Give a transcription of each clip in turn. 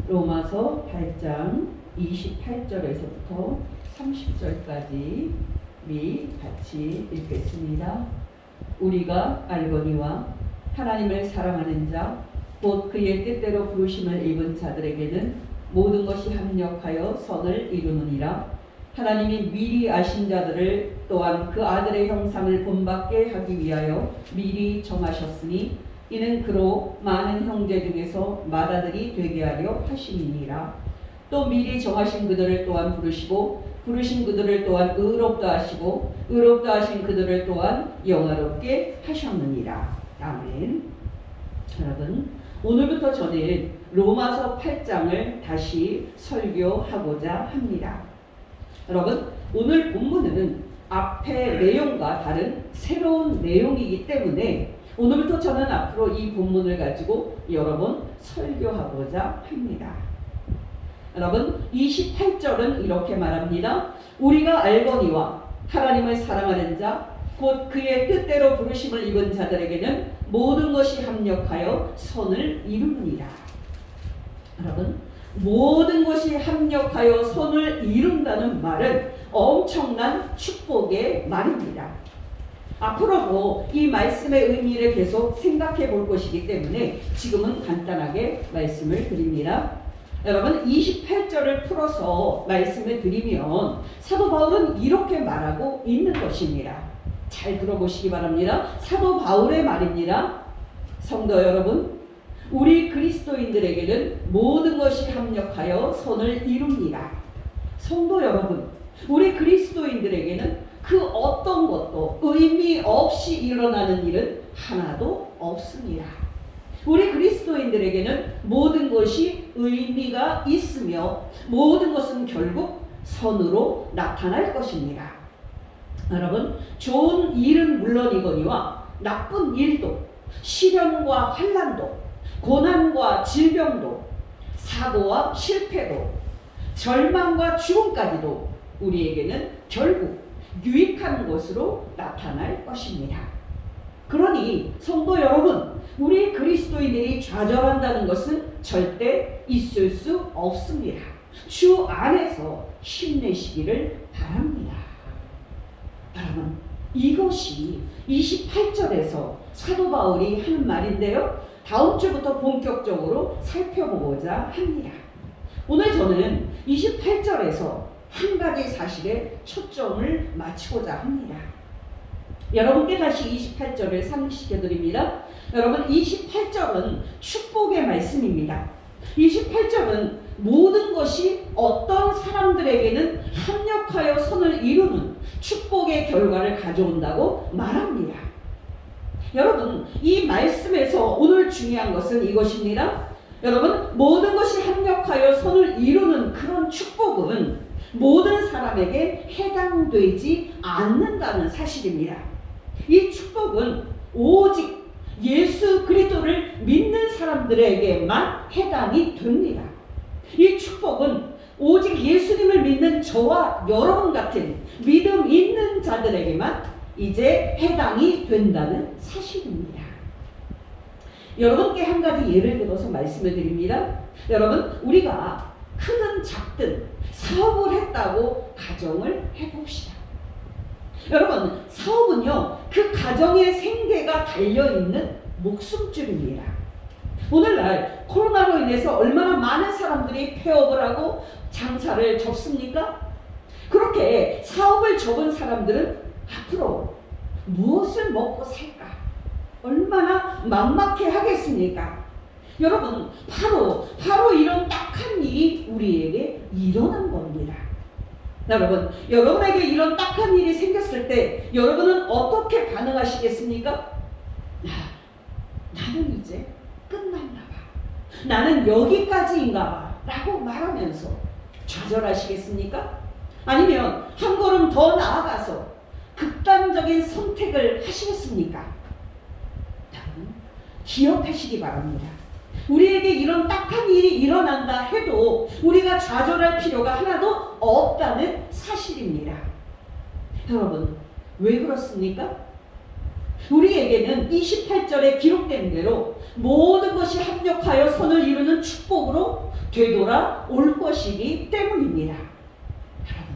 로마서 8장 28절에서부터 30절까지 우리 같이 읽겠습니다. 우리가 알거니와 하나님을 사랑하는 자 곧 그의 뜻대로 부르심을 입은 자들에게는 모든 것이 합력하여 선을 이루느니라. 하나님이 미리 아신 자들을 또한 그 아들의 형상을 본받게 하기 위하여 미리 정하셨으니 이는 그로 많은 형제 중에서 맏아들이 되게 하려 하심이니라. 또 미리 정하신 그들을 또한 부르시고 부르신 그들을 또한 의롭다 하시고 의롭다 하신 그들을 또한 영화롭게 하셨느니라. 아멘. 여러분, 오늘부터 저는 로마서 8장을 다시 설교하고자 합니다. 여러분, 오늘 본문은 앞의 내용과 다른 새로운 내용이기 때문에 오늘부터 저는 앞으로 이 본문을 가지고 여러 번 설교하고자 합니다. 여러분, 28절은 이렇게 말합니다. 우리가 알거니와 하나님을 사랑하는 자 곧 그의 뜻대로 부르심을 입은 자들에게는 모든 것이 합력하여 선을 이루느니라. 여러분, 모든 것이 합력하여 선을 이룬다는 말은 엄청난 축복의 말입니다. 앞으로도 이 말씀의 의미를 계속 생각해 볼 것이기 때문에 지금은 간단하게 말씀을 드립니다. 여러분, 28절을 풀어서 말씀을 드리면 사도 바울은 이렇게 말하고 있는 것입니다. 잘 들어보시기 바랍니다. 사도 바울의 말입니다. 성도 여러분, 우리 그리스도인들에게는 모든 것이 합력하여 선을 이룹니다. 성도 여러분, 우리 그리스도인들에게는 그 어떤 것도 의미 없이 일어나는 일은 하나도 없습니다. 우리 그리스도인들에게는 모든 것이 의미가 있으며 모든 것은 결국 선으로 나타날 것입니다. 여러분, 좋은 일은 물론이거니와 나쁜 일도, 시련과 환난도, 고난과 질병도, 사고와 실패도, 절망과 죽음까지도 우리에게는 결국 유익한 것으로 나타날 것입니다. 그러니 성도 여러분, 우리 그리스도인들이 좌절한다는 것은 절대 있을 수 없습니다. 주 안에서 힘내시기를 바랍니다. 여러분, 이것이 28절에서 사도 바울이 하는 말인데요. 다음 주부터 본격적으로 살펴보고자 합니다. 오늘 저는 28절에서 한 가지 사실에 초점을 맞추고자 합니다. 여러분께 다시 28절을 상기시켜 드립니다. 여러분, 28절은 축복의 말씀입니다. 28절은 모든 것이 어떤 사람들에게는 합력하여 선을 이루는 축복의 결과를 가져온다고 말합니다. 여러분, 이 말씀에서 오늘 중요한 것은 이것입니다. 여러분, 모든 것이 합력하여 선을 이루는 그런 축복은 모든 사람에게 해당되지 않는다는 사실입니다. 이 축복은 오직 예수 그리스도를 믿는 사람들에게만 해당이 됩니다. 이 축복은 오직 예수님을 믿는 저와 여러분 같은 믿음 있는 자들에게만 이제 해당이 된다는 사실입니다. 여러분께 한 가지 예를 들어서 말씀을 드립니다. 여러분, 우리가 크든 작든 사업을 했다고 가정을 해봅시다. 여러분, 사업은요, 그 가정의 생계가 달려있는 목숨줄입니다. 오늘날 코로나로 인해서 얼마나 많은 사람들이 폐업을 하고 장사를 접습니까? 그렇게 사업을 접은 사람들은 앞으로 무엇을 먹고 살까? 얼마나 막막해 하겠습니까? 여러분, 바로 이런 딱한 일이 우리에게 일어난 겁니다. 여러분, 여러분에게 이런 딱한 일이 생겼을 때 여러분은 어떻게 반응하시겠습니까? 나는 이제 끝났나 봐. 나는 여기까지인가 봐. 라고 말하면서 좌절하시겠습니까? 아니면 한 걸음 더 나아가서 극단적인 선택을 하시겠습니까? 여러분, 기억하시기 바랍니다. 우리에게 이런 딱한 일이 일어난다 해도 우리가 좌절할 필요가 하나도 없다는 사실입니다. 여러분, 왜 그렇습니까? 우리에게는 28절에 기록된 대로 모든 것이 합력하여 선을 이루는 축복으로 되돌아 올 것이기 때문입니다. 여러분,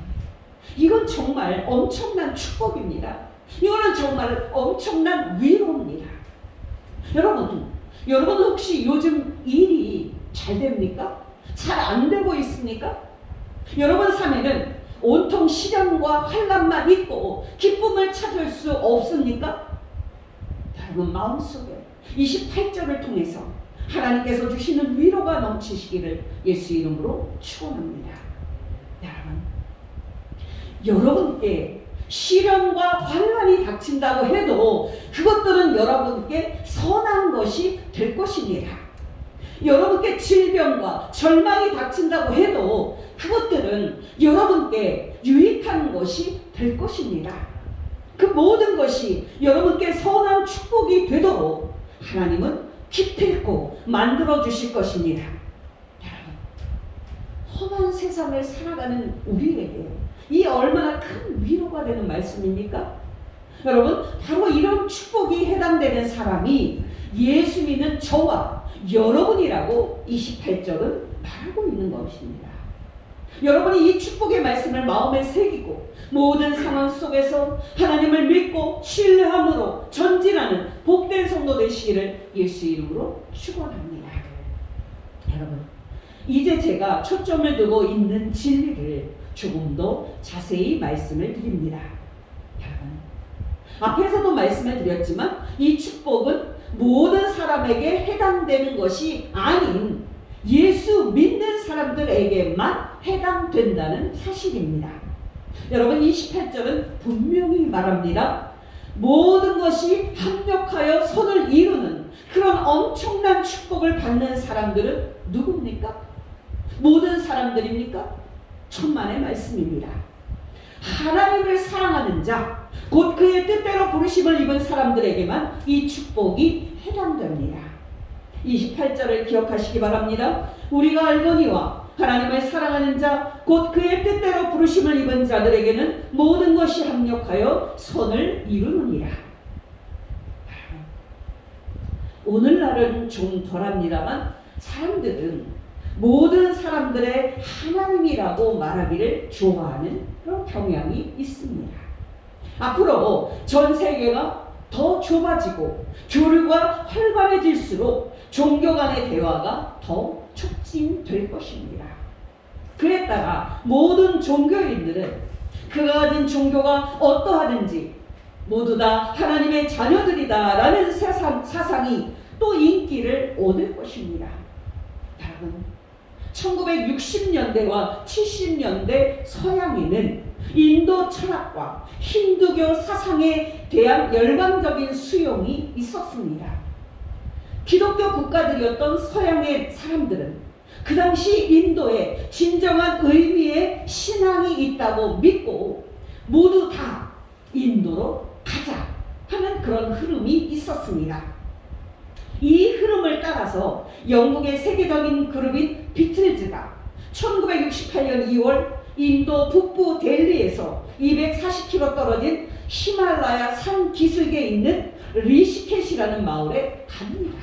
이건 정말 엄청난 축복입니다. 이거는 정말 엄청난 위로입니다. 여러분 혹시 요즘 일이 잘 됩니까? 잘 안 되고 있습니까? 여러분 삶에는 온통 시련과 환난만 있고 기쁨을 찾을 수 없습니까? 여러분 마음속에 28절을 통해서 하나님께서 주시는 위로가 넘치시기를 예수 이름으로 축원합니다. 여러분께 시련과 환난이 닥친다고 해도 그것들은 여러분께 선한 것이 될 것입니다. 여러분께 질병과 절망이 닥친다고 해도 그것들은 여러분께 유익한 것이 될 것입니다. 그 모든 것이 여러분께 선한 축복이 되도록 하나님은 기필코 만들어 주실 것입니다. 여러분, 험한 세상을 살아가는 우리에게 이 얼마나 큰 위로가 되는 말씀입니까? 여러분, 바로 이런 축복이 해당되는 사람이 예수 믿는 저와 여러분이라고 28절은 말하고 있는 것입니다. 여러분이 이 축복의 말씀을 마음에 새기고 모든 상황 속에서 하나님을 믿고 신뢰함으로 전진하는 복된 성도 되시기를 예수 이름으로 축원합니다. 여러분, 이제 제가 초점을 두고 있는 진리를 조금 더 자세히 말씀을 드립니다. 여러분, 앞에서도 말씀을 드렸지만 이 축복은 모든 사람에게 해당되는 것이 아닌 예수 믿는 사람들에게만 해당된다는 사실입니다. 여러분, 28절은 분명히 말합니다. 모든 것이 합력하여 선을 이루는 그런 엄청난 축복을 받는 사람들은 누굽니까? 모든 사람들입니까? 천만의 말씀입니다. 하나님을 사랑하는 자, 곧 그의 뜻대로 부르심을 입은 사람들에게만 이 축복이 해당됩니다. 28절을 기억하시기 바랍니다. 우리가 알거니와 하나님을 사랑하는 자, 곧 그의 뜻대로 부르심을 입은 자들에게는 모든 것이 합력하여 선을 이루느니라. 오늘날은 좀 덜합니다만 사람들은 모든 사람들의 하나님이라고 말하기를 좋아하는 그런 경향이 있습니다. 앞으로 전 세계가 더 좁아지고 교류가 활발해질수록 종교 간의 대화가 더 촉진될 것입니다. 그에 따라 모든 종교인들은 그가 가진 종교가 어떠하든지 모두 다 하나님의 자녀들이다 라는 사상이 또 인기를 얻을 것입니다. 여러분, 1960년대와 70년대 서양에는 인도 철학과 힌두교 사상에 대한 열광적인 수용이 있었습니다. 기독교 국가들이었던 서양의 사람들은 그 당시 인도에 진정한 의미의 신앙이 있다고 믿고 모두 다 인도로 가자 하는 그런 흐름이 있었습니다. 이 흐름을 따라서 영국의 세계적인 그룹인 비틀즈가 1968년 2월 인도 북부 델리에서 240km 떨어진 히말라야 산 기슭에 있는 리시켓이라는 마을에 갑니다.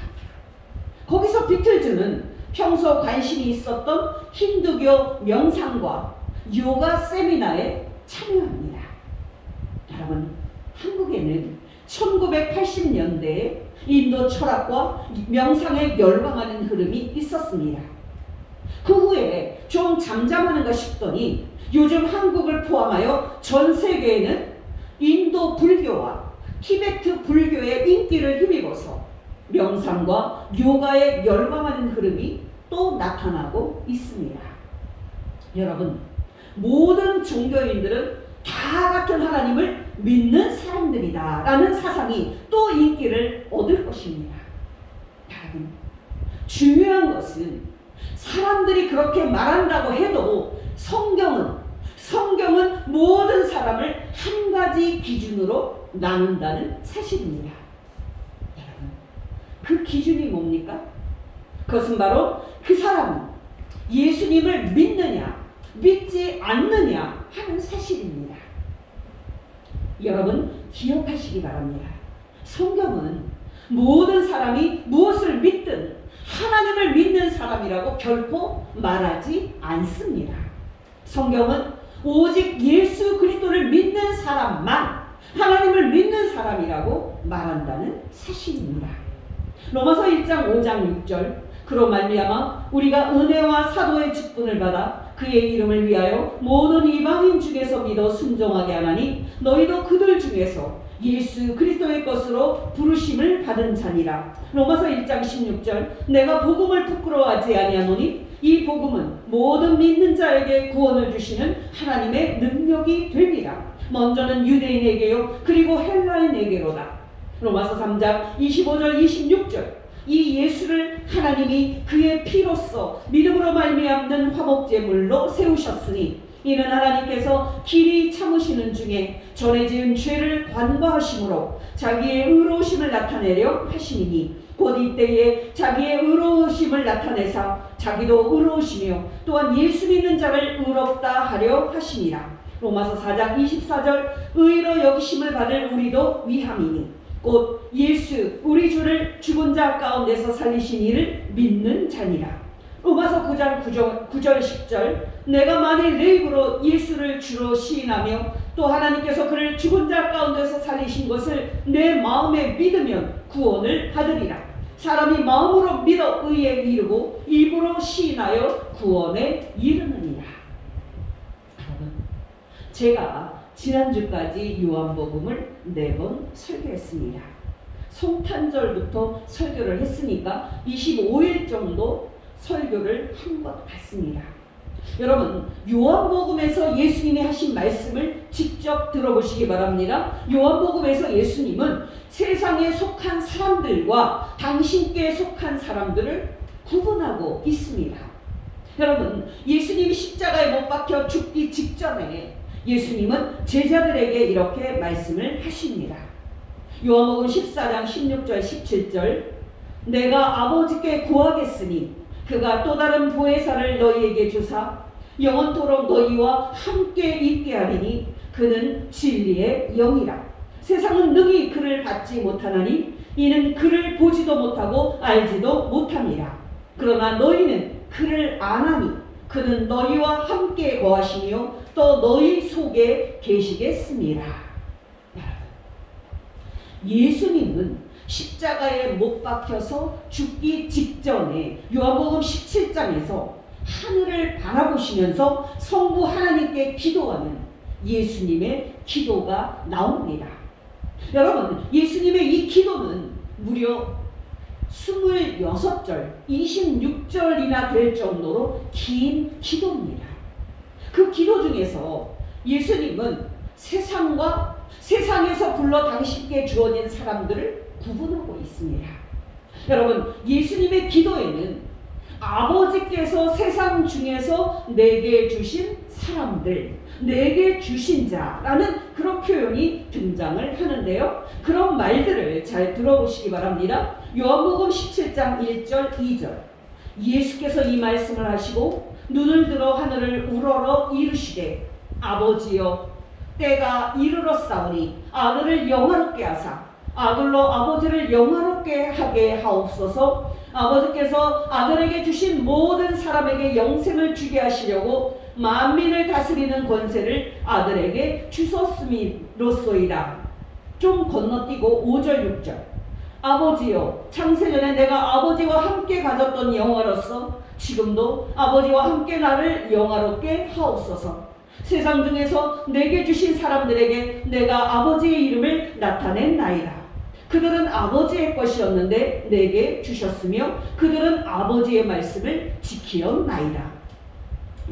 거기서 비틀즈는 평소 관심이 있었던 힌두교 명상과 요가 세미나에 참여합니다. 여러분, 한국에는 1980년대에 인도 철학과 명상에 열광하는 흐름이 있었습니다. 그 후에 좀 잠잠하는가 싶더니 요즘 한국을 포함하여 전 세계에는 인도 불교와 티베트 불교의 인기를 힘입어서 명상과 요가에 열광하는 흐름이 또 나타나고 있습니다. 여러분, 모든 종교인들은 다 같은 하나님을 믿는 사람들이다 라는 사상이 또 인기를 얻을 것입니다. 여러분, 중요한 것은 사람들이 그렇게 말한다고 해도 성경은 모든 사람을 한 가지 기준으로 나눈다는 사실입니다. 여러분, 그 기준이 뭡니까? 그것은 바로 그 사람은 예수님을 믿느냐 믿지 않느냐 하는 사실입니다. 여러분, 기억하시기 바랍니다. 성경은 모든 사람이 무엇을 믿든 하나님을 믿는 사람이라고 결코 말하지 않습니다. 성경은 오직 예수 그리스도를 믿는 사람만 하나님을 믿는 사람이라고 말한다는 사실입니다. 로마서 1장 5장 6절 그로 말미암아 우리가 은혜와 사도의 직분을 받아 그의 이름을 위하여 모든 이방인 중에서 믿어 순종하게 하나니 너희도 그들 중에서 예수 그리스도의 것으로 부르심을 받은 자니라. 로마서 1장 16절 내가 복음을 부끄러워하지 아니하노니 이 복음은 모든 믿는 자에게 구원을 주시는 하나님의 능력이 됨이라. 먼저는 유대인에게요 그리고 헬라인에게로다. 로마서 3장 25절 26절 이 예수를 하나님이 그의 피로써 믿음으로 말미암는 화목제물로 세우셨으니 이는 하나님께서 길이 참으시는 중에 전에 지은 죄를 관과하심으로 자기의 의로우심을 나타내려 하시니 곧 이때에 자기의 의로우심을 나타내사 자기도 의로우시며 또한 예수 믿는 자를 의롭다 하려 하시니라. 로마서 4장 24절 의로 여기심을 받을 우리도 위함이니 곧 예수 우리 주를 죽은 자 가운데서 살리신 이를 믿는 자니라. 로마서 9장 9절 10절 내가 만일 내 입으로 예수를 주로 시인하며 또 하나님께서 그를 죽은 자 가운데서 살리신 것을 내 마음에 믿으면 구원을 받으리라. 사람이 마음으로 믿어 의에 이르고 입으로 시인하여 구원에 이르느니라. 여러분, 제가 지난주까지 요한복음을 4번 설교했습니다. 성탄절부터 설교를 했으니까 25일 정도 설교를 한 것 같습니다. 여러분, 요한복음에서 예수님이 하신 말씀을 직접 들어보시기 바랍니다. 요한복음에서 예수님은 세상에 속한 사람들과 당신께 속한 사람들을 구분하고 있습니다. 여러분, 예수님이 십자가에 못 박혀 죽기 직전에 예수님은 제자들에게 이렇게 말씀을 하십니다. 요한복음 14장 16절 17절 내가 아버지께 구하겠으니 그가 또 다른 보혜사를 너희에게 주사 영원토록 너희와 함께 있게 하리니 그는 진리의 영이라. 세상은 능히 그를 받지 못하나니 이는 그를 보지도 못하고 알지도 못함이라. 그러나 너희는 그를 아나니 그는 너희와 함께 거하시며 또 너희 속에 계시겠습니다. 예수님은 십자가에 못 박혀서 죽기 직전에 요한복음 17장에서 하늘을 바라보시면서 성부 하나님께 기도하는 예수님의 기도가 나옵니다. 여러분, 예수님의 이 기도는 무려 26절, 26절이나 될 정도로 긴 기도입니다. 그 기도 중에서 예수님은 세상에서 불러 당신께 주어진 사람들을 구분하고 있습니다. 여러분, 예수님의 기도에는 아버지께서 세상 중에서 내게 주신 사람들, 내게 주신 자라는 그런 표현이 등장을 하는데요. 그런 말들을 잘 들어보시기 바랍니다. 요한복음 17장 1절 2절 예수께서 이 말씀을 하시고 눈을 들어 하늘을 우러러 이르시되 아버지여 때가 이르렀사오니 아들을 영화롭게 하사 아들로 아버지를 영화롭게 하게 하옵소서. 아버지께서 아들에게 주신 모든 사람에게 영생을 주게 하시려고 만민을 다스리는 권세를 아들에게 주셨음이로소이다. 좀 건너뛰고 5절 6절 아버지여 창세전에 내가 아버지와 함께 가졌던 영화로서 지금도 아버지와 함께 나를 영화롭게 하옵소서. 세상 중에서 내게 주신 사람들에게 내가 아버지의 이름을 나타낸나이다. 그들은 아버지의 것이었는데 내게 주셨으며 그들은 아버지의 말씀을 지키었나이다.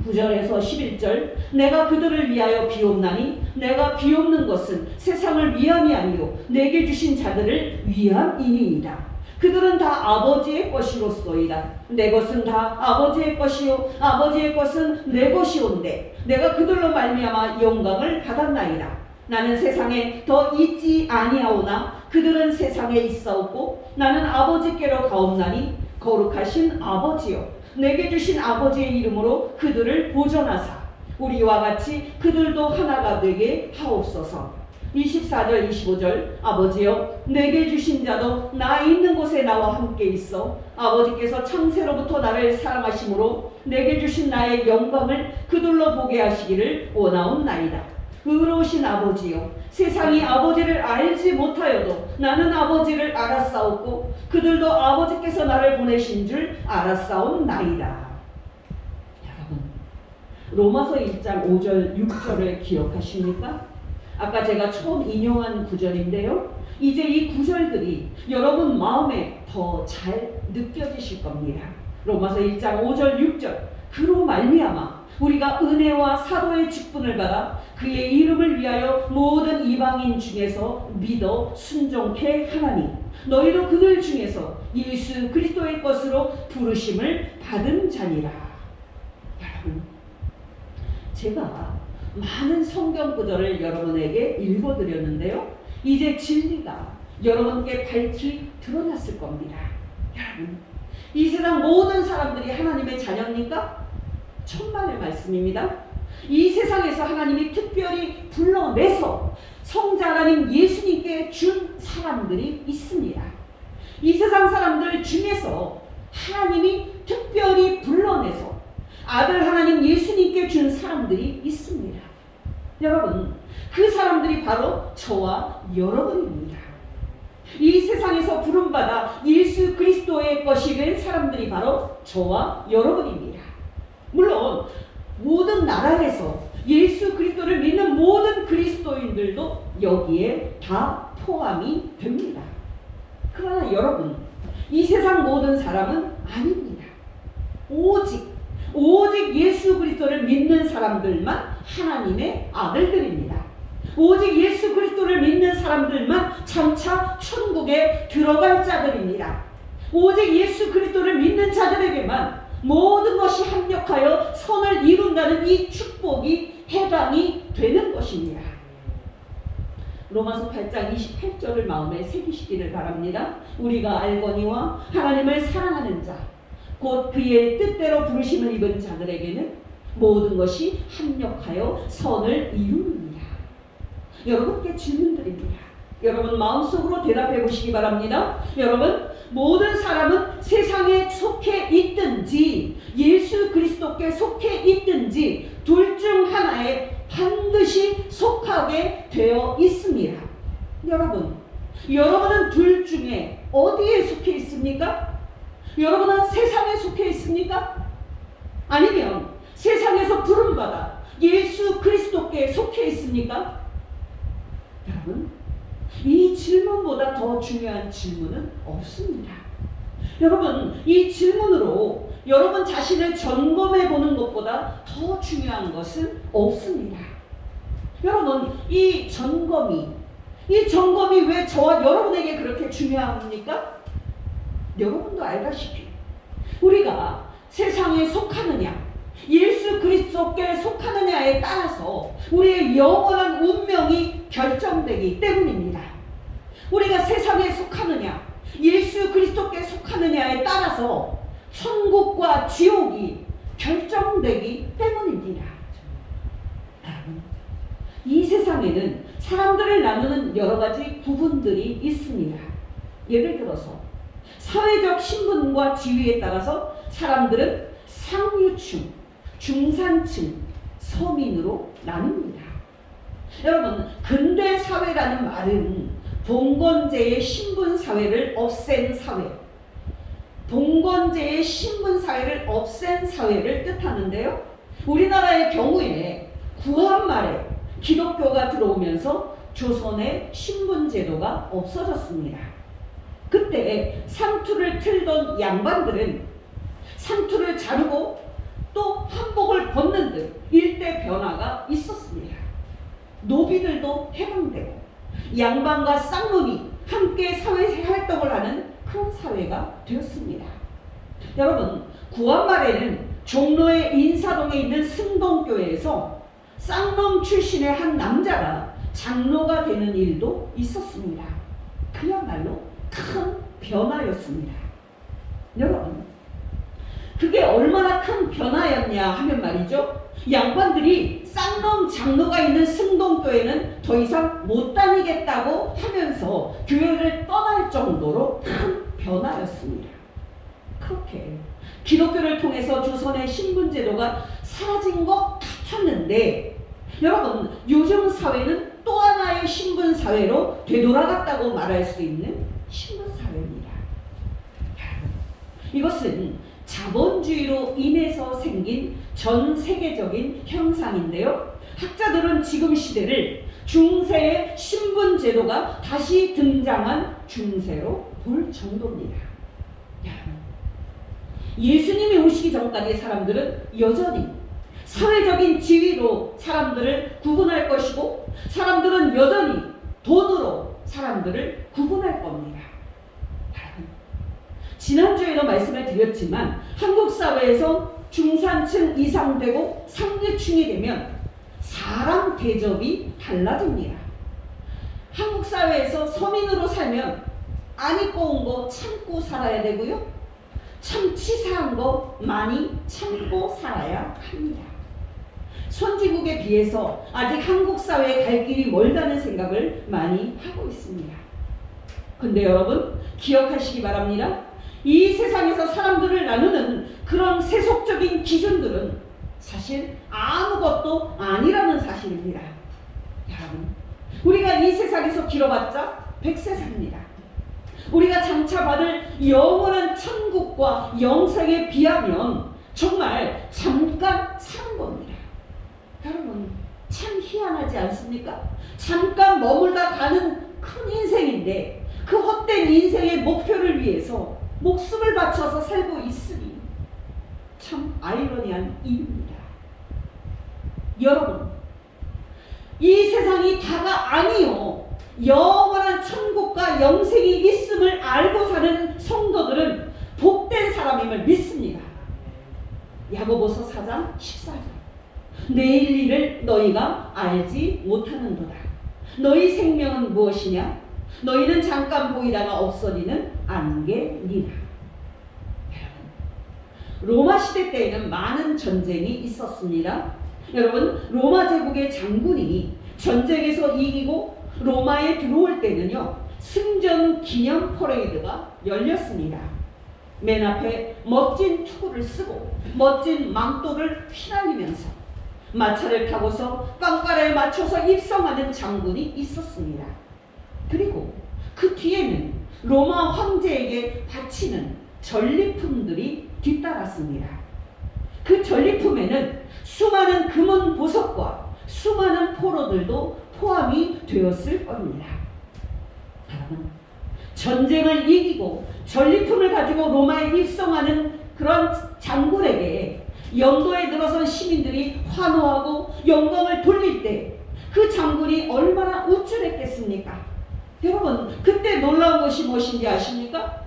9절에서 11절 내가 그들을 위하여 비옵나니 내가 비옵는 것은 세상을 위함이 아니요 내게 주신 자들을 위함이니이다. 그들은 다 아버지의 것이로소이다. 내 것은 다 아버지의 것이요 아버지의 것은 내 것이온데 내가 그들로 말미암아 영광을 받았나이다. 나는 세상에 더 있지 아니하오나 그들은 세상에 있사오고 나는 아버지께로 가옵나니 거룩하신 아버지여 내게 주신 아버지의 이름으로 그들을 보존하사 우리와 같이 그들도 하나가 되게 하옵소서. 24절 25절 아버지여 내게 주신 자도 나 있는 곳에 나와 함께 있어 아버지께서 창세로부터 나를 사랑하심으로 내게 주신 나의 영광을 그들로 보게 하시기를 원하옵나이다. 의로우신 아버지여 세상이 아버지를 알지 못하여도 나는 아버지를 알았사옵고 그들도 아버지께서 나를 보내신 줄 알았사옵나이다. 여러분 로마서 1장 5절 6절을 기억하십니까? 아까 제가 처음 인용한 구절인데요. 이제 이 구절들이 여러분 마음에 더 잘 느껴지실 겁니다. 로마서 1장 5절 6절 그로 말미암아 우리가 은혜와 사도의 직분을 받아 그의 이름을 위하여 모든 이방인 중에서 믿어 순종케 하나니 너희도 그들 중에서 예수 그리스도의 것으로 부르심을 받은 자니라. 여러분 제가 많은 성경 구절을 여러분에게 읽어드렸는데요. 이제 진리가 여러분께 밝히 드러났을 겁니다. 여러분, 이 세상 모든 사람들이 하나님의 자녀입니까? 천만의 말씀입니다. 이 세상에서 하나님이 특별히 불러내서 성자 하나님 예수님께 준 사람들이 있습니다. 이 세상 사람들 중에서 하나님이 특별히 불러내서 아들 하나님 예수님께 준 사람들이 있습니다. 여러분, 그 사람들이 바로 저와 여러분입니다. 이 세상에서 부름받아 예수 그리스도의 것이 된 사람들이 바로 저와 여러분입니다. 물론 모든 나라에서 예수 그리스도를 믿는 모든 그리스도인들도 여기에 다 포함이 됩니다. 그러나 여러분, 이 세상 모든 사람은 아닙니다. 오직 예수 그리스도를 믿는 사람들만 하나님의 아들들입니다. 오직 예수 그리스도를 믿는 사람들만 장차 천국에 들어갈 자들입니다. 오직 예수 그리스도를 믿는 자들에게만 모든 것이 합력하여 선을 이룬다는 이 축복이 해당이 되는 것입니다. 로마서 8장 28절을 마음에 새기시기를 바랍니다. 우리가 알거니와 하나님을 사랑하는 자 곧 그의 뜻대로 부르심을 입은 자들에게는 모든 것이 합력하여 선을 이루느니라. 여러분께 질문드립니다. 여러분 마음속으로 대답해 보시기 바랍니다. 여러분, 모든 사람은 세상에 속해 있든지 예수 그리스도께 속해 있든지 둘 중 하나에 반드시 속하게 되어 있습니다. 여러분은 둘 중에 어디에 속해 있습니까? 여러분은 세상에 속해 있습니까? 아니면 세상에서 부름받아 예수 그리스도께 속해 있습니까? 여러분, 이 질문보다 더 중요한 질문은 없습니다. 여러분, 이 질문으로 여러분 자신을 점검해 보는 것보다 더 중요한 것은 없습니다. 여러분, 이 점검이 왜 저와 여러분에게 그렇게 중요합니까? 여러분도 알다시피 우리가 세상에 속하느냐 예수 그리스도께 속하느냐에 따라서 우리의 영원한 운명이 결정되기 때문입니다. 우리가 세상에 속하느냐 예수 그리스도께 속하느냐에 따라서 천국과 지옥이 결정되기 때문입니다. 이 세상에는 사람들을 나누는 여러 가지 부분들이 있습니다. 예를 들어서 사회적 신분과 지위에 따라서 사람들은 상류층, 중산층, 서민으로 나뉩니다. 여러분, 근대 사회라는 말은 봉건제의 신분사회를 없앤 사회, 봉건제의 신분사회를 없앤 사회를 뜻하는데요. 우리나라의 경우에 구한말에 기독교가 들어오면서 조선의 신분제도가 없어졌습니다. 그때 상투를 틀던 양반들은 상투를 자르고 또 한복을 벗는 등 일대 변화가 있었습니다. 노비들도 해방되고 양반과 쌍놈이 함께 사회 활동을 하는 그런 사회가 되었습니다. 여러분, 구한말에는 종로의 인사동에 있는 승동교회에서 쌍놈 출신의 한 남자가 장로가 되는 일도 있었습니다. 그야말로 큰 변화였습니다. 여러분, 그게 얼마나 큰 변화였냐 하면 말이죠. 양반들이 쌍놈 장로가 있는 승동교회는 더 이상 못 다니겠다고 하면서 교회를 떠날 정도로 큰 변화였습니다. 그렇게 기독교를 통해서 조선의 신분제도가 사라진 것 같았는데, 여러분, 요즘 사회는 또 하나의 신분사회로 되돌아갔다고 말할 수 있는 신분사회입니다. 이것은 자본주의로 인해서 생긴 전 세계적인 현상인데요. 학자들은 지금 시대를 중세의 신분제도가 다시 등장한 중세로 볼 정도입니다. 예수님이 오시기 전까지 사람들은 여전히 사회적인 지위로 사람들을 구분할 것이고, 사람들은 여전히 돈으로 사람들을 구분할 겁니다. 지난주에도 말씀을 드렸지만 한국 사회에서 중산층 이상 되고 상류층이 되면 사람 대접이 달라집니다. 한국 사회에서 서민으로 살면 안 입고 온 거 참고 살아야 되고요. 참 치사한 거 많이 참고 살아야 합니다. 선진국에 비해서 아직 한국 사회에 갈 길이 멀다는 생각을 많이 하고 있습니다. 근데 여러분, 기억하시기 바랍니다. 이 세상에서 사람들을 나누는 그런 세속적인 기준들은 사실 아무것도 아니라는 사실입니다. 여러분, 우리가 이 세상에서 길어봤자 100세 삽니다. 우리가 장차 받을 영원한 천국과 영생에 비하면 정말 잠깐 사는 겁니다. 여러분, 참 희한하지 않습니까? 잠깐 머물다 가는 큰 인생인데 그 헛된 인생의 목표를 위해서 목숨을 바쳐서 살고 있으니 참 아이러니한 일입니다. 여러분, 이 세상이 다가 아니요, 영원한 천국과 영생이 있음을 알고 사는 성도들은 복된 사람임을 믿습니다. 야고보서 4장 14절. 내일 일을 너희가 알지 못하는도다. 너희 생명은 무엇이냐? 너희는 잠깐 보이다가 없어지는 안개니라. 로마 시대 때에는 많은 전쟁이 있었습니다. 여러분, 로마 제국의 장군이 전쟁에서 이기고 로마에 들어올 때는요, 승전 기념 퍼레이드가 열렸습니다. 맨 앞에 멋진 투구를 쓰고 멋진 망토를 휘날리면서 마차를 타고서 깡가라에 맞춰서 입성하는 장군이 있었습니다. 그리고 그 뒤에는 로마 황제에게 바치는 전리품들이 뒤따랐습니다. 그 전리품에는 수많은 금은 보석과 수많은 포로들도 포함이 되었을 겁니다. 여러분, 전쟁을 이기고 전리품을 가지고 로마에 입성하는 그런 장군에게 영도에 들어선 시민들이 환호하고 영광을 돌릴 때 그 장군이 얼마나 우쭐했겠습니까? 여러분, 그때 놀라운 것이 무엇인지 아십니까?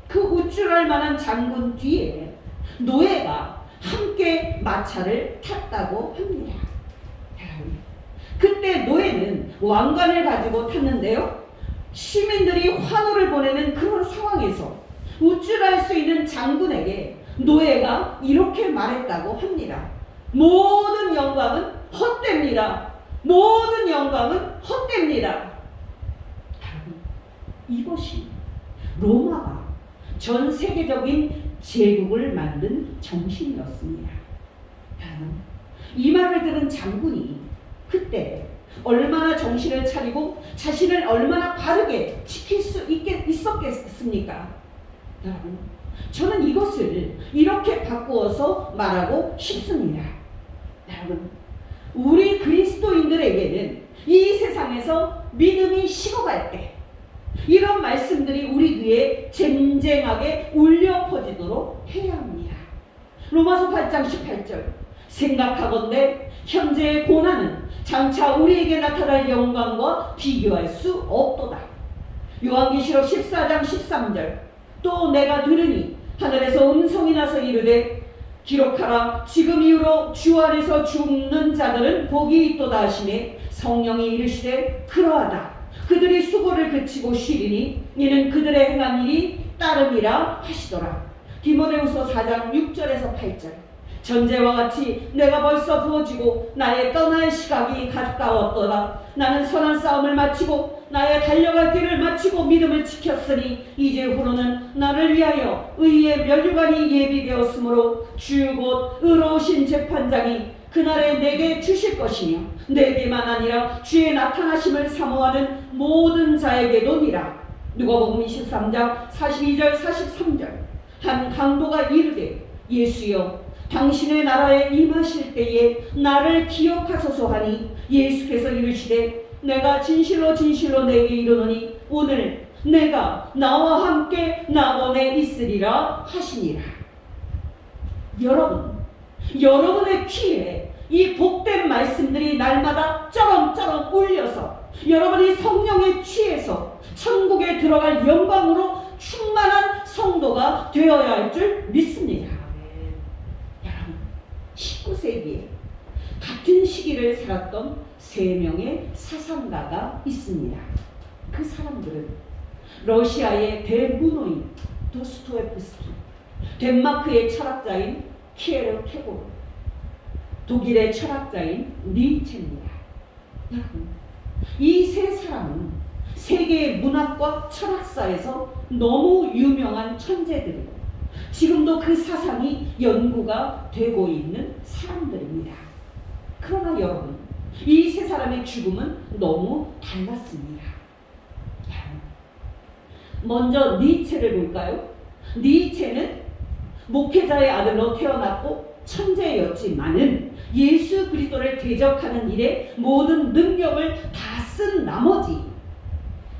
그 우쭐할 만한 장군 뒤에 노예가 함께 마차를 탔다고 합니다. 그때 노예는 왕관을 가지고 탔는데요, 시민들이 환호를 보내는 그런 상황에서 우쭐할 수 있는 장군에게 노예가 이렇게 말했다고 합니다. 모든 영광은 헛됩니다. 모든 영광은 헛됩니다. 이것이 로마가 전 세계적인 제국을 만든 정신이었습니다. 이 말을 들은 장군이 그때 얼마나 정신을 차리고 자신을 얼마나 바르게 지킬 수 있었겠습니까? 여러분, 저는 이것을 이렇게 바꾸어서 말하고 싶습니다. 여러분, 우리 그리스도인들에게는 이 세상에서 믿음이 식어갈 때 이런 말씀들이 우리 귀에 쟁쟁하게 울려 퍼지도록 해야 합니다. 로마서 8장 18절. 생각하건대 현재의 고난은 장차 우리에게 나타날 영광과 비교할 수 없도다. 요한계시록 14장 13절. 또 내가 들으니 하늘에서 음성이 나서 이르되 기록하라. 지금 이후로 주 안에서 죽는 자들은 복이 있도다 하시매 성령이 이르시되 그러하다. 그들이 수고를 그치고 쉬리니 이는 그들의 행한 일이 따름이라 하시더라. 디모데후서 4장 6절에서 8절. 전제와 같이 내가 벌써 부어지고 나의 떠날 시각이 가까웠도다. 나는 선한 싸움을 마치고 나의 달려갈 길을 마치고 믿음을 지켰으니 이제 후로는 나를 위하여 의의 면류관이 예비되었으므로 주 곧 의로우신 재판장이 그날에 내게 주실 것이며 내게만 아니라 주의 나타나심을 사모하는 모든 자에게도니라. 누가복음 23장 42절 43절. 한 강도가 이르되 예수여 당신의 나라에 임하실 때에 나를 기억하소서 하니 예수께서 이르시되 내가 진실로 진실로 내게 이르노니 오늘 내가 나와 함께 낙원에 있으리라 하시니라. 여러분의 귀에 이 복된 말씀들이 날마다 쩌렁쩌렁 울려서 여러분이 성령에 취해서 천국에 들어갈 영광으로 충만한 성도가 되어야 할 줄 믿습니다. 여러분, 19세기에 같은 시기를 살았던 3명의 사상가가 있습니다. 그 사람들은 러시아의 대문호인 도스토옙스키, 덴마크의 철학자인 키에르케고르, 독일의 철학자인 니체입니다. 여러분, 이 세 사람은 세계의 문학과 철학사에서 너무 유명한 천재들이고 지금도 그 사상이 연구가 되고 있는 사람들입니다. 그러나 여러분, 이 세 사람의 죽음은 너무 달랐습니다. 먼저 니체를 볼까요? 니체는 목회자의 아들로 태어났고 천재였지만은 예수 그리스도를 대적하는 일에 모든 능력을 다 쓴 나머지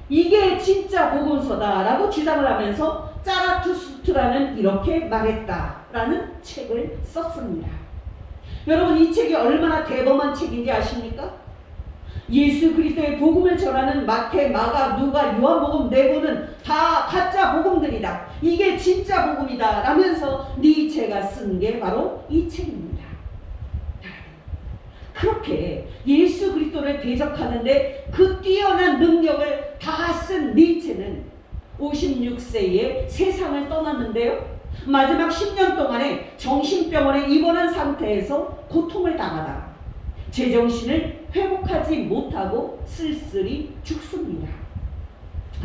이게 진짜 복음서다라고 주장을 하면서 짜라투스트라는 이렇게 말했다라는 책을 썼습니다. 여러분, 이 책이 얼마나 대범한 책인지 아십니까? 예수 그리스도의 복음을 전하는 마태, 마가, 누가, 요한복음 4권은 다 가짜 복음들이다. 이게 진짜 복음이다 라면서 니체가 쓴 게 바로 이 책입니다. 그렇게 예수 그리스도를 대적하는데 그 뛰어난 능력을 다 쓴 니체는 56세에 세상을 떠났는데요. 마지막 10년 동안에 정신병원에 입원한 상태에서 고통을 당하다 제정신을 회복하지 못하고 쓸쓸히 죽습니다.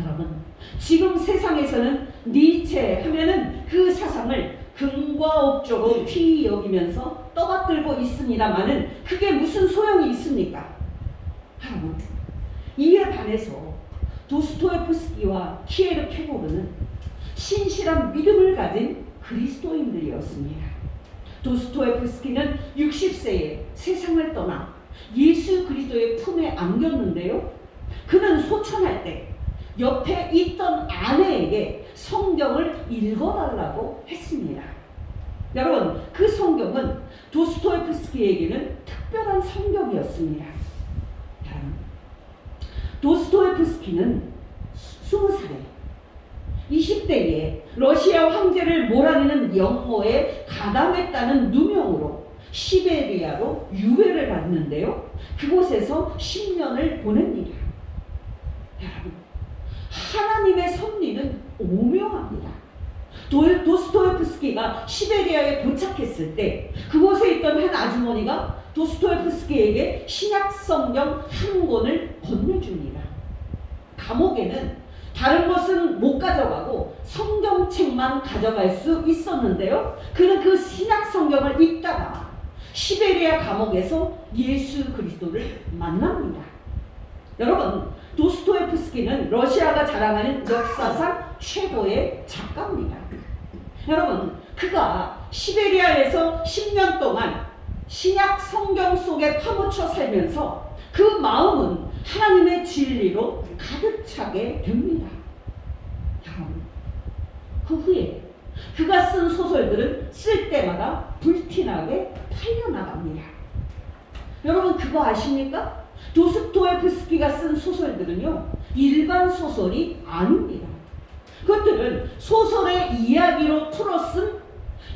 여러분, 지금 세상에서는 니체 하면은 그 사상을 금과 옥조로 휘 여기면서 떠받들고 있습니다만은 그게 무슨 소용이 있습니까? 여러분, 이에 반해서 도스토옙스키와 키에르케고르는 신실한 믿음을 가진 그리스도인들이었습니다. 도스토옙스키는 60세에 세상을 떠나 예수 그리스도의 품에 안겼는데요. 그는 소천할 때 옆에 있던 아내에게 성경을 읽어달라고 했습니다. 여러분, 그 성경은 도스토옙스키에게는 특별한 성경이었습니다. 도스토옙스키는 20살에 20대에 러시아 황제를 몰아내는 영모에 가담했다는 누명으로 시베리아로 유배를 받는데요. 그곳에서 10년을 보냅니다. 여러분, 하나님의 섭리는 오묘합니다. 도스토옙스키가 시베리아에 도착했을 때 그곳에 있던 한 아주머니가 도스토옙스키에게 신약 성경 한 권을 건네줍니다. 감옥에는 다른 것은 못 가져가고 성경책만 가져갈 수 있었는데요. 그는 그 신약 성경을 읽다가 시베리아 감옥에서 예수 그리스도를 만납니다. 여러분, 도스토옙스키는 러시아가 자랑하는 역사상 최고의 작가입니다. 여러분, 그가 시베리아에서 10년 동안 신약 성경 속에 파묻혀 살면서 그 마음은 하나님의 진리로 가득 차게 됩니다. 여러분, 그 후에 그가 쓴 소설들은 쓸 때마다 불티나게 팔려나갑니다. 여러분, 그거 아십니까? 도스토옙스키가 쓴 소설들은요, 일반 소설이 아닙니다. 그것들은 소설의 이야기로 풀어쓴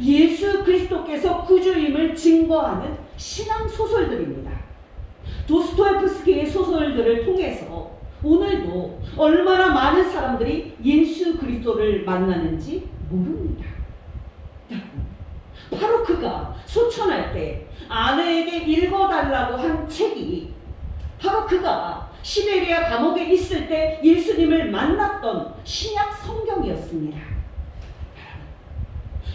예수 그리스도께서 구주임을 증거하는 신앙 소설들입니다. 도스토옙스키의 소설들을 통해서 오늘도 얼마나 많은 사람들이 예수 그리스도를 만나는지 모릅니다. 바로 그가 소천할 때 아내에게 읽어달라고 한 책이 바로 그가 시베리아 감옥에 있을 때 예수님을 만났던 신약 성경이었습니다.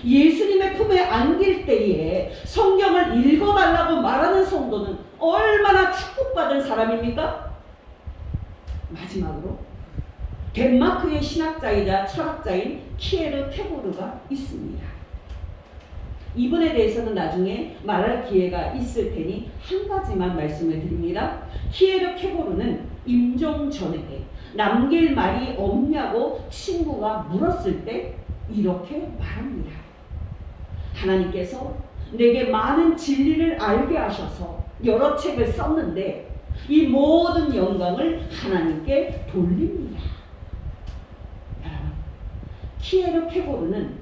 예수님의 품에 안길 때에 성경을 읽어달라고 말하는 성도는 얼마나 축복받은 사람입니까? 마지막으로 덴마크의 신학자이자 철학자인 키에르 케고르가 있습니다. 이분에 대해서는 나중에 말할 기회가 있을 테니 한 가지만 말씀을 드립니다. 키에르 케고르는 임종 전에 남길 말이 없냐고 친구가 물었을 때 이렇게 말합니다. 하나님께서 내게 많은 진리를 알게 하셔서 여러 책을 썼는데 이 모든 영광을 하나님께 돌립니다. 여러분,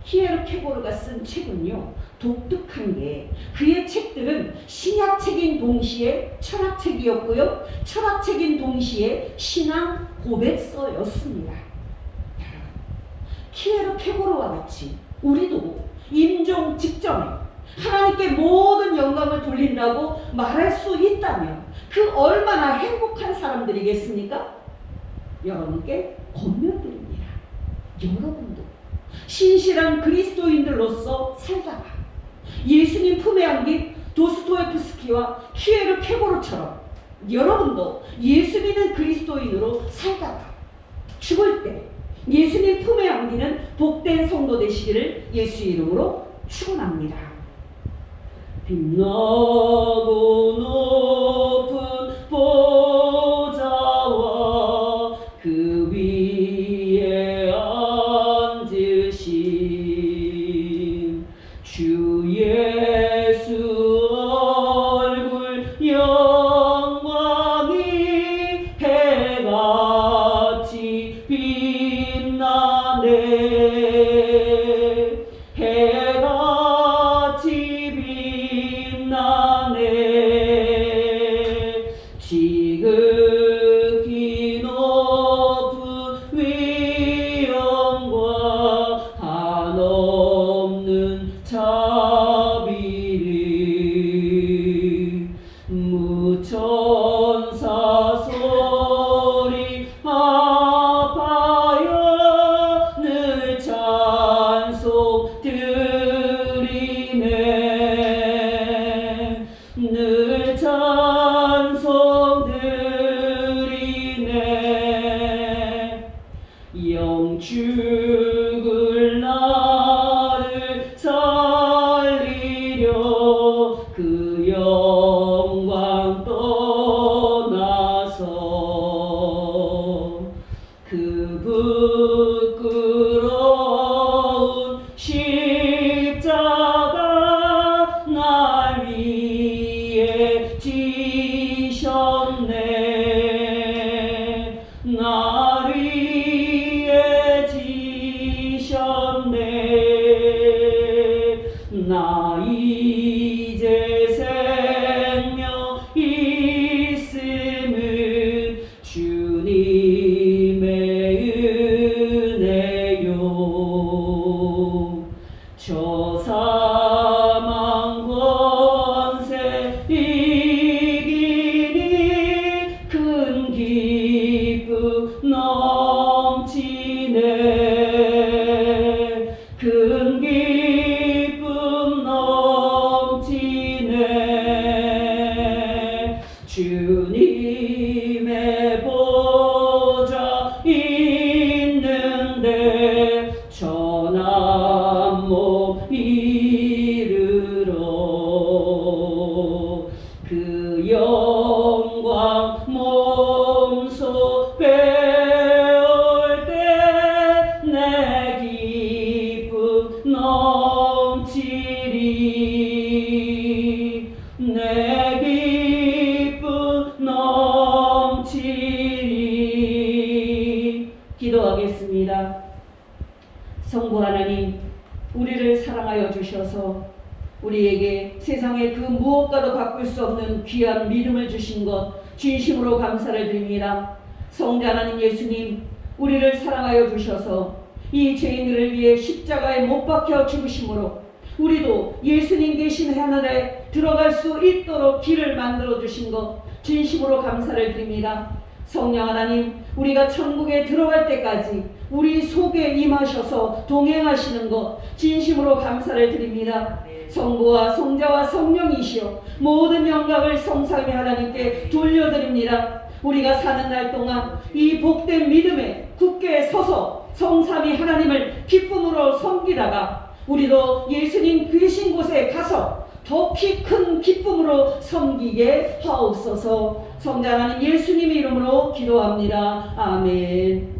키에르 케고르가 쓴 책은요, 독특한 게 그의 책들은 신약책인 동시에 철학책이었고요, 철학책인 동시에 신앙 고백서였습니다. 키에르 케고르와 같이 우리도 임종 직전에 하나님께 모든 영광을 돌린다고 말할 수 있다면 그 얼마나 행복한 사람들이겠습니까? 여러분께 권면드립니다. 여러분도 신실한 그리스도인들로서 살다가 예수님 품에 안긴 도스토옙스키와 키에르 케고르처럼 여러분도 예수 믿는 그리스도인으로 살다가 죽을 때 예수님 품에 안기는 복된 성도 되시기를 예수 이름으로 축원합니다. 빛나고 높은 보좌와 그 위에 앉으신 주 예수 얼굴 영광이 해같이 빛나네. 해같이 빛나네. 지극히 높은 위엄과 한없는 자비를 무천사 소리 합하여 늘 찬송 드리네. 늘 찬송 드리네. 영축을 나를 살리려 그 영광 떠나서 그 부끄러운 십자가 날 위해 지셨네. 날 위해 지셨네. 나 이제 생명 있음은 주님의 은혜요. 저 사망 권세 이기니 큰 기쁨 넘치네. 큰 기쁨 넘치네. 주님의 보좌 있는데 전한 몸 이르러 그 영광 몸소 배울 때 내 기쁨 넘치리. 내 기쁨 넘치리. 기도하겠습니다. 성부 하나님, 우리를 사랑하여 주셔서 우리에게 세상의 그 무엇과도 바꿀 수 없는 귀한 믿음을 주신 것 진심으로 감사를 드립니다. 성자 하나님 예수님, 우리를 사랑하여 주셔서 이 죄인들을 위해 십자가에 못 박혀 죽으심으로 우리도 예수님 계신 하늘에 들어갈 수 있도록 길을 만들어 주신 것 진심으로 감사를 드립니다. 성령 하나님, 우리가 천국에 들어갈 때까지 우리 속에 임하셔서 동행하시는 것 진심으로 감사를 드립니다. 성부와 성자와 성령이시여 모든 영광을 성삼위 하나님께 돌려드립니다. 우리가 사는 날 동안 이 복된 믿음에 굳게 서서 성삼위 하나님을 기쁨으로 섬기다가 우리도 예수님 계신 곳에 가서 더 큰 기쁨으로 섬기게 하옵소서. 성자 하나님 예수님의 이름으로 기도합니다. 아멘.